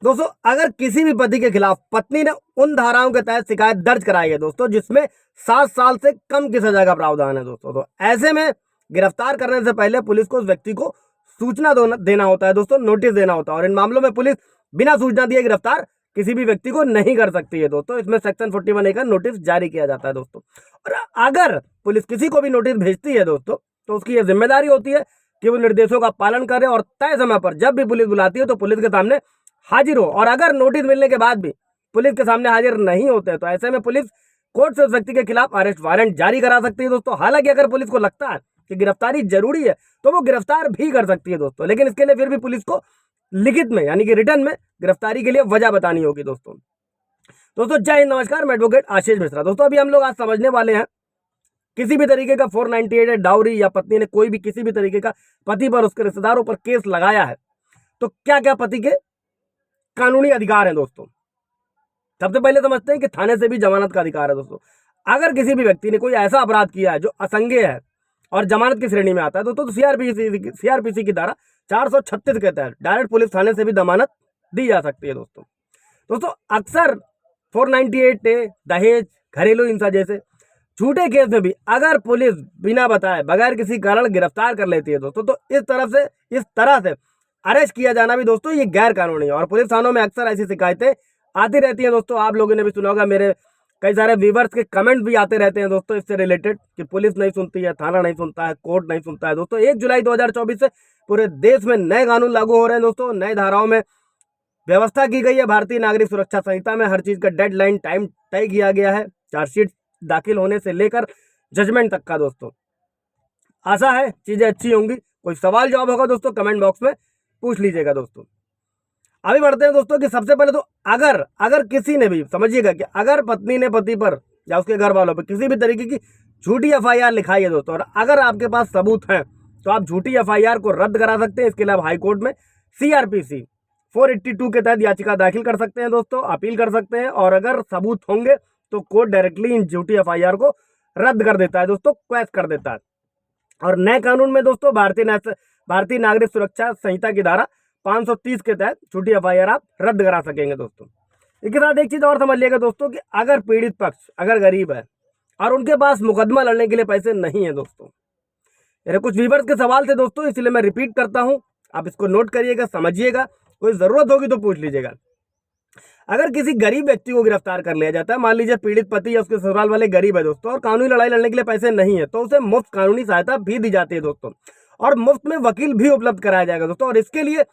दोस्तों अगर किसी भी पति के खिलाफ पत्नी ने उन धाराओं के तहत शिकायत दर्ज कराई है दोस्तों जिसमें 7 साल से कम की सजा का प्रावधान है दोस्तों, तो ऐसे में गिरफ्तार करने से पहले पुलिस को उस व्यक्ति को सूचना देना होता है दोस्तों, नोटिस देना होता है। और इन मामलों में पुलिस बिना सूचना दिए गिरफ्तार किसी भी व्यक्ति को नहीं कर सकती है दोस्तों। इसमें सेक्शन 41A का नोटिस जारी किया जाता है दोस्तों। और अगर पुलिस किसी को भी नोटिस भेजती है दोस्तों तो उसकी यह जिम्मेदारी होती है कि वो निर्देशों का पालन करे और तय समय पर जब भी पुलिस बुलाती है तो पुलिस के सामने हाजिर हो। और अगर नोटिस मिलने के बाद भी पुलिस के सामने हाजिर नहीं होते तो ऐसे में पुलिस कोर्ट से उस व्यक्ति के खिलाफ अरेस्ट वारंट जारी करा सकती है दोस्तों। हालांकि अगर पुलिस को लगता है कि गिरफ्तारी जरूरी है तो वो गिरफ्तार भी कर सकती है दोस्तों, लेकिन इसके लिए फिर भी पुलिस को लिखित में यानी कि रिटर्न में गिरफ्तारी के लिए वजह बतानी होगी दोस्तों। जय हिंद, नमस्कार, मैं एडवोकेट आशीष मिश्रा। दोस्तों अभी हम लोग आज समझने वाले हैं किसी भी तरीके का 498 डाउरी या पत्नी ने कोई भी किसी भी तरीके का पति पर उसके रिश्तेदारों पर केस लगाया है तो क्या क्या पति के कानूनी अधिकार है दोस्तों। सबसे पहले समझते हैं कि थाने से भी जमानत का अधिकार है दोस्तों। अगर किसी भी व्यक्ति ने कोई ऐसा अपराध किया है जो असंज्ञेय है और जमानत की श्रेणी में आता है दोस्तों तो सीआरपीसी की धारा 436 के तहत डायरेक्ट पुलिस थाने से भी जमानत दी जा सकती है दोस्तों अक्सर 498A दहेज, घरेलू हिंसा जैसे झूठे केस में भी अगर पुलिस बिना बताए बगैर किसी कारण गिरफ्तार कर लेती है दोस्तों तो इस तरह से अरेस्ट किया जाना भी दोस्तों ये गैर कानूनी है। और पुलिस थानों में अक्सर ऐसी शिकायतें आती रहती हैं दोस्तों। आप लोगों ने भी सुना होगा, मेरे कई सारे व्यूवर्स के कमेंट भी आते रहते हैं दोस्तों इससे रिलेटेड कि पुलिस नहीं सुनती है, थाना नहीं सुनता है, कोर्ट नहीं सुनता है दोस्तों। 1 जुलाई 2024 से पूरे देश में नए कानून लागू हो रहे हैं दोस्तों। नए धाराओं में व्यवस्था की गई है। भारतीय नागरिक सुरक्षा संहिता में हर चीज का डेडलाइन टाइम तय किया गया है, चार्जशीट दाखिल होने से लेकर जजमेंट तक का दोस्तों। आशा है चीजें अच्छी होंगी। कोई सवाल जवाब होगा दोस्तों कमेंट बॉक्स में पूछ लीजिएगा दोस्तों। अभी बढ़ते हैं दोस्तों कि सबसे पहले तो अगर किसी ने भी समझिएगा कि अगर पत्नी ने पति पर या उसके घर वालों पर किसी भी तरीके की झूठी एफआईआर लिखाई है दोस्तों और अगर आपके पास सबूत हैं तो आप झूठी एफआईआर को रद्द करा सकते हैं। इसके अलावा हाईकोर्ट में सीआरपीसी 482 के तहत याचिका दाखिल कर सकते हैं दोस्तों, अपील कर सकते हैं। और अगर सबूत होंगे तो कोर्ट डायरेक्टली इन झूठी एफआईआर को रद्द कर देता है दोस्तों, क्वैश कर देता है। और नए कानून में दोस्तों भारतीय नागरिक सुरक्षा संहिता की धारा 530 के तहत झूठी एफआईआर आप रद्द करा सकेंगे दोस्तों। इसके साथ एक चीज और समझ लिएगा दोस्तों कि अगर पीड़ित पक्ष अगर गरीब है और उनके पास मुकदमा लड़ने के लिए पैसे नहीं है दोस्तों, मेरे कुछ व्यूअर्स के सवाल थे दोस्तों इसलिए मैं रिपीट करता हूं, आप इसको नोट करिएगा, समझिएगा, कोई जरूरत होगी तो पूछ लीजिएगा। अगर किसी गरीब व्यक्ति को गिरफ्तार कर लिया जाता है, मान लीजिए पीड़ित पति या उसके ससुराल वाले गरीब है दोस्तों और कानूनी लड़ाई लड़ने के लिए पैसे नहीं है तो उसे मुफ्त कानूनी सहायता भी दी जाती है दोस्तों और मुफ्त में वकील भी उपलब्ध कराया जाएगा दोस्तों। और इसके लिए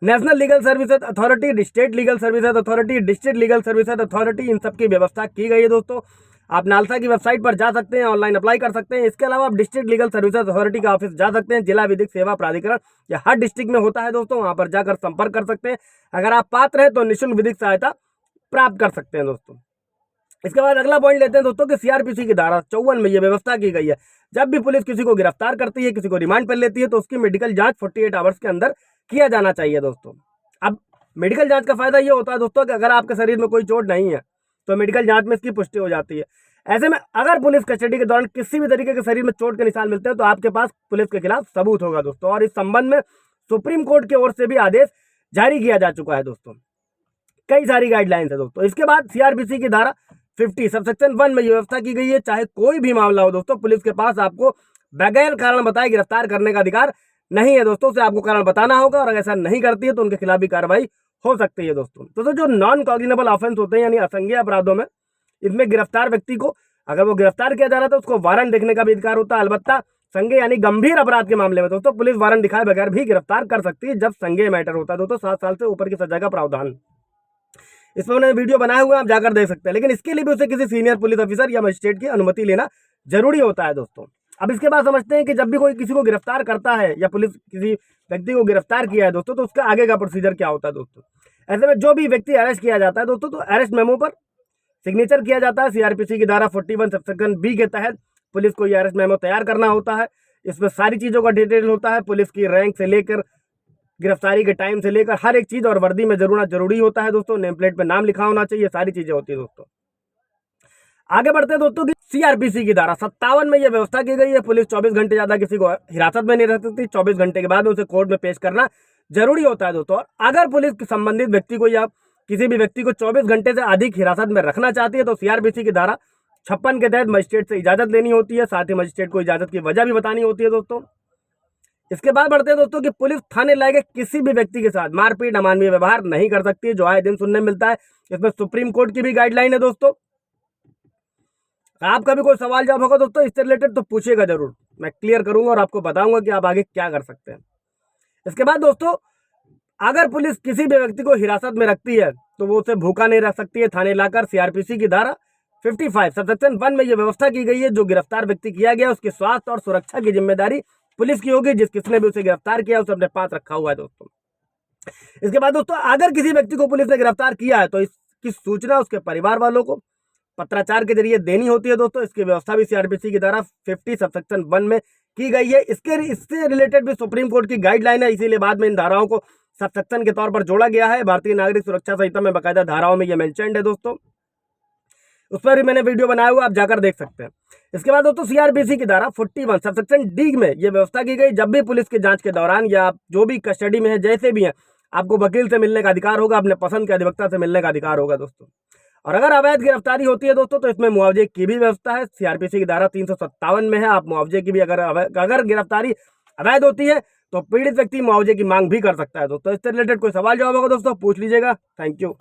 national legal services authority, state legal services authority, district legal services authority, इन सब की व्यवस्था की गई है दोस्तों। आप नालसा की वेबसाइट पर जा सकते हैं, ऑनलाइन अप्लाई कर सकते हैं। इसके अलावा आप डिस्ट्रिक्ट लीगल सर्विसेज अथॉरिटी का ऑफिस जा सकते हैं, जिला विधिक सेवा प्राधिकरण या हर डिस्ट्रिक्ट में होता है दोस्तों, वहां पर जाकर संपर्क कर सकते हैं। अगर आप पात्र हैं तो निःशुल्क विधिक सहायता प्राप्त कर सकते हैं दोस्तों। इसके बाद अगला पॉइंट लेते हैं दोस्तों कि सीआरपीसी की धारा 54 में यह व्यवस्था की गई है जब भी पुलिस किसी को गिरफ्तार करती है, किसी को रिमांड पर लेती है तो उसकी मेडिकल जांच 48 आवर्स के अंदर किया जाना चाहिए दोस्तों। अब मेडिकल जांच का फायदा ये होता है दोस्तों कि अगर आपके शरीर में कोई चोट नहीं है तो मेडिकल जांच में इसकी पुष्टि हो जाती है। ऐसे में अगर पुलिस कस्टडी के दौरान किसी भी तरीके के शरीर में चोट के निशान मिलते हैं तो आपके पास पुलिस के खिलाफ सबूत होगा दोस्तों। और इस संबंध में सुप्रीम कोर्ट की ओर से भी आदेश जारी किया जा चुका है दोस्तों, कई सारी गाइडलाइंस है दोस्तों। इसके बाद सीआरपीसी की धारा 50 सबसेक्शन 1 में व्यवस्था की गई है, चाहे कोई भी मामला हो दोस्तों, पुलिस के पास आपको बगैर कारण बताए गिरफ्तार करने का अधिकार नहीं है दोस्तों। उसे आपको कारण बताना होगा और अगर ऐसा नहीं करती है तो उनके खिलाफ भी कार्रवाई हो सकती है दोस्तों। जो नॉन कॉग्निजेबल ऑफेंस होते हैं यानी असंज्ञेय अपराधों में, इसमें गिरफ्तार व्यक्ति को अगर वो गिरफ्तार किया जा रहा है तो उसको वारंट देखने का भी अधिकार होता है। अलबत्ता संज्ञेय यानी गंभीर अपराध के मामले में दोस्तों पुलिस वारंट दिखाए बगैर भी गिरफ्तार कर सकती है जब संज्ञेय मैटर होता है दोस्तों। 7 साल से ऊपर की सजा का प्रावधान इसमें उन्होंने वीडियो बनाए हुए आप जाकर देख सकते हैं, लेकिन इसके लिए भी उसे किसी सीनियर पुलिस ऑफिसर या मजिस्ट्रेट की अनुमति लेना जरूरी होता है दोस्तों। अब इसके बाद समझते हैं कि जब भी कोई किसी को गिरफ्तार करता है या पुलिस किसी व्यक्ति को गिरफ्तार किया है दोस्तों तो उसका आगे का प्रोसीजर क्या होता है दोस्तों। ऐसे में जो भी व्यक्ति अरेस्ट किया जाता है दोस्तों तो अरेस्ट मेमो पर सिग्नेचर किया जाता है। सीआरपीसी की धारा 41 सबसेक्शन बी के तहत पुलिस को यह अरेस्ट मेमो तैयार करना होता है। इसमें सारी चीजों का डिटेल होता है, पुलिस की रैंक से लेकर गिरफ्तारी के टाइम से लेकर हर एक चीज, और वर्दी में जरूरी होता है दोस्तों, नेम प्लेट पे नाम लिखा होना चाहिए, सारी चीजें होती है दोस्तों। आगे बढ़ते हैं दोस्तों कि सीआरपीसी की धारा 57 में यह व्यवस्था की गई है पुलिस 24 घंटे ज्यादा किसी को हिरासत में नहीं रह सकती। 24 घंटे के बाद उसे कोर्ट में पेश करना जरूरी होता है दोस्तों। और अगर पुलिस संबंधित व्यक्ति को या किसी भी व्यक्ति को 24 घंटे से अधिक हिरासत में रखना चाहती है तो सीआरपीसी की धारा 56 के तहत मजिस्ट्रेट से इजाजत लेनी होती है। साथ ही मजिस्ट्रेट को इजाजत की वजह भी बतानी होती है दोस्तों। इसके बाद बढ़ते हैं दोस्तों कि पुलिस थाने लाए गए किसी भी व्यक्ति के साथ मारपीट अमानवीय व्यवहार नहीं कर सकती है, जो आए दिन सुनने मिलता है। इसमें सुप्रीम कोर्ट की भी गाइडलाइन है दोस्तों। आपका भी कोई सवाल जवाब होगा दोस्तों इससे रिलेटेड तो पूछिएगा जरूर, मैं क्लियर करूंगा और आपको बताऊंगा कि आप आगे क्या कर सकते हैं। इसके बाद दोस्तों, अगर पुलिस किसी भी व्यक्ति को हिरासत में रखती है तो वो उसे भूखा नहीं रख सकती है। थाने लाकर सीआरपीसी की धारा 55 सबसेक्शन 1 में यह व्यवस्था की गई है, जो गिरफ्तार व्यक्ति किया गया उसके स्वास्थ्य और सुरक्षा की जिम्मेदारी पुलिस की होगी। किसने भी उसे गिरफ्तार किया उसे अपने पास रखा हुआ है दोस्तों। इसके बाद दोस्तों, अगर किसी व्यक्ति को पुलिस ने गिरफ्तार किया है तो इसकी सूचना उसके परिवार वालों को पत्राचार के जरिए देनी होती है दोस्तों। इसकी व्यवस्था भी सीआरपीसी की धारा 50 सबसेक्शन 1 में की गई है। इससे रिलेटेड भी सुप्रीम कोर्ट की गाइडलाइन है, इसीलिए बाद में इन धाराओं को सबसेक्शन के तौर पर जोड़ा गया है। भारतीय नागरिक सुरक्षा संहिता में बाकायदा धाराओं में यह मेंशन्ड है दोस्तों, उस पर भी मैंने वीडियो बनाया हुआ, आप जाकर देख सकते हैं। इसके बाद दोस्तों, सीआरपीसी की धारा 41 सबसेक्शन डी में यह व्यवस्था की गई, जब भी पुलिस की जांच के दौरान या आप जो भी कस्टडी में है जैसे भी है, आपको वकील से मिलने का अधिकार होगा, अपने पसंद के अधिवक्ता से मिलने का अधिकार होगा दोस्तों। और अगर अवैध गिरफ्तारी होती है दोस्तों तो इसमें मुआवजे की भी व्यवस्था है। सीआरपीसी की धारा 357 में है, आप मुआवजे की भी अगर गिरफ्तारी अवैध होती है तो पीड़ित व्यक्ति मुआवजे की मांग भी कर सकता है दोस्तों। इससे रिलेटेड कोई सवाल जवाब होगा दोस्तों पूछ लीजिएगा। Thank you.